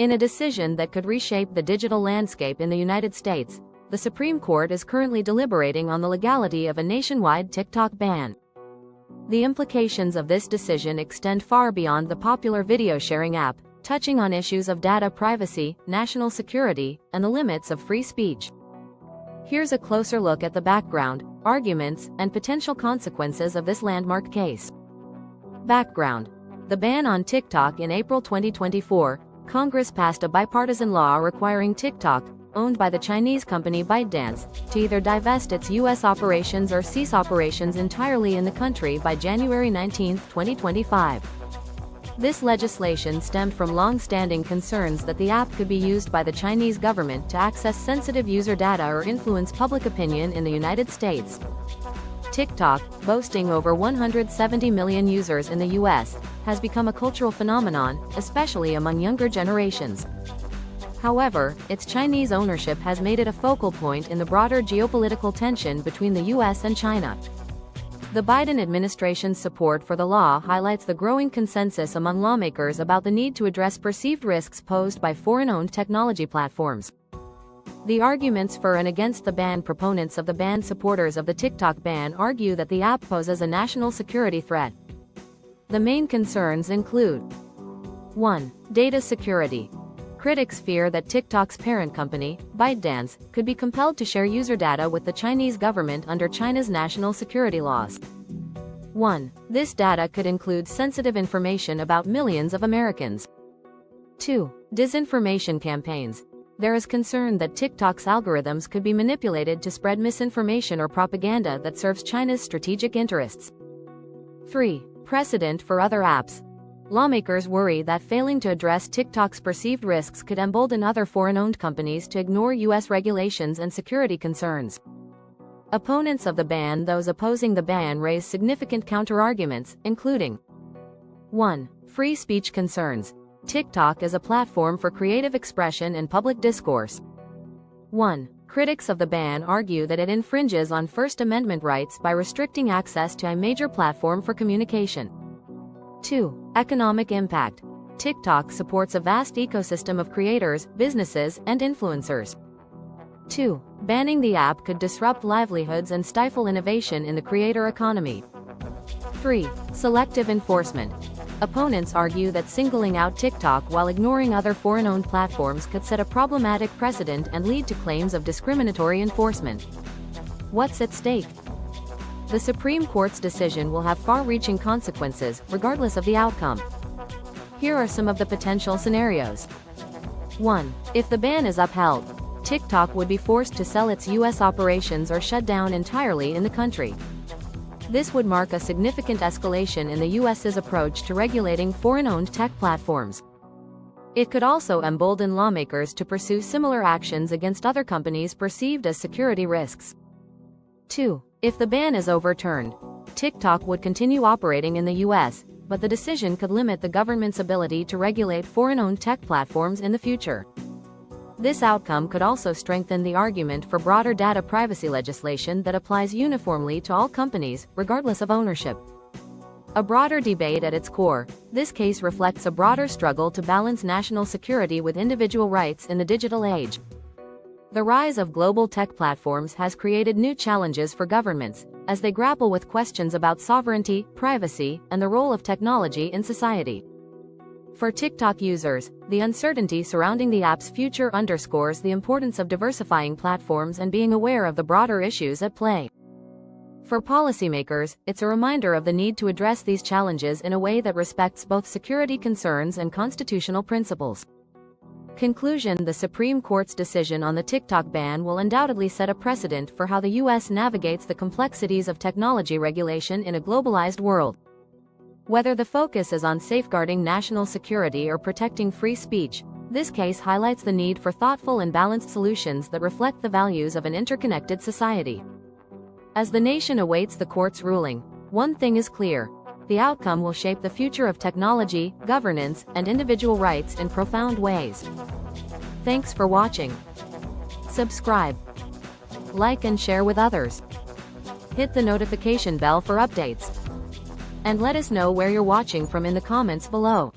In a decision that could reshape the digital landscape in the United States, the Supreme Court is currently deliberating on the legality of a nationwide TikTok ban. The implications of this decision extend far beyond the popular video sharing app, touching on issues of data privacy, national security, and the limits of free speech. Here's a closer look at the background, arguments, and potential consequences of this landmark case. Background: the ban on TikTok. In April 2024, Congress passed a bipartisan law requiring TikTok, owned by the Chinese company ByteDance, to either divest its U.S. operations or cease operations entirely in the country by January 19, 2025. This legislation stemmed from long-standing concerns that the app could be used by the Chinese government to access sensitive user data or influence public opinion in the United States. TikTok, boasting over 170 million users in the U.S., has become a cultural phenomenon, especially among younger generations. However, its Chinese ownership has made it a focal point in the broader geopolitical tension between the U.S. and China. The Biden administration's support for the law highlights the growing consensus among lawmakers about the need to address perceived risks posed by foreign-owned technology platforms. The arguments for and against the ban. Proponents of the ban. Supporters of the TikTok ban argue that the app poses a national security threat. The main concerns include: 1. Data security. Critics fear that TikTok's parent company, ByteDance, could be compelled to share user data with the Chinese government under China's national security laws. 1. This data could include sensitive information about millions of Americans. 2. Disinformation campaigns. There is concern that TikTok's algorithms could be manipulated to spread misinformation or propaganda that serves China's strategic interests. 3. Precedent for other apps. Lawmakers worry that failing to address TikTok's perceived risks could embolden other foreign-owned companies to ignore U.S. regulations and security concerns. Opponents of the ban. Those opposing the ban raise significant counter-arguments, including: 1. Free speech concerns. TikTok is a platform for creative expression and public discourse. 1. Critics of the ban argue that it infringes on First Amendment rights by restricting access to a major platform for communication. 2. Economic impact. TikTok supports a vast ecosystem of creators, businesses, and influencers. 2. Banning the app could disrupt livelihoods and stifle innovation in the creator economy. 3. Selective enforcement. Opponents argue that singling out TikTok while ignoring other foreign-owned platforms could set a problematic precedent and lead to claims of discriminatory enforcement. What's at stake? The Supreme Court's decision will have far-reaching consequences, regardless of the outcome. Here are some of the potential scenarios. 1. If the ban is upheld, TikTok would be forced to sell its U.S. operations or shut down entirely in the country. This would mark a significant escalation in the U.S.'s approach to regulating foreign-owned tech platforms. It could also embolden lawmakers to pursue similar actions against other companies perceived as security risks. 2. If the ban is overturned, TikTok would continue operating in the U.S., but the decision could limit the government's ability to regulate foreign-owned tech platforms in the future. This outcome could also strengthen the argument for broader data privacy legislation that applies uniformly to all companies, regardless of ownership. A broader debate at its core, this case reflects a broader struggle to balance national security with individual rights in the digital age. The rise of global tech platforms has created new challenges for governments, as they grapple with questions about sovereignty, privacy, and the role of technology in society. For TikTok users, the uncertainty surrounding the app's future underscores the importance of diversifying platforms and being aware of the broader issues at play. For policymakers, it's a reminder of the need to address these challenges in a way that respects both security concerns and constitutional principles. Conclusion: the Supreme Court's decision on the TikTok ban will undoubtedly set a precedent for how the U.S. navigates the complexities of technology regulation in a globalized world. Whether the focus is on safeguarding national security or protecting free speech, this case highlights the need for thoughtful and balanced solutions that reflect the values of an interconnected society. As the nation awaits the court's ruling, one thing is clear: the outcome will shape the future of technology, governance, and individual rights in profound ways. Thanks for watching. Subscribe, like and share with others. Hit the notification bell for updates. And let us know where you're watching from in the comments below.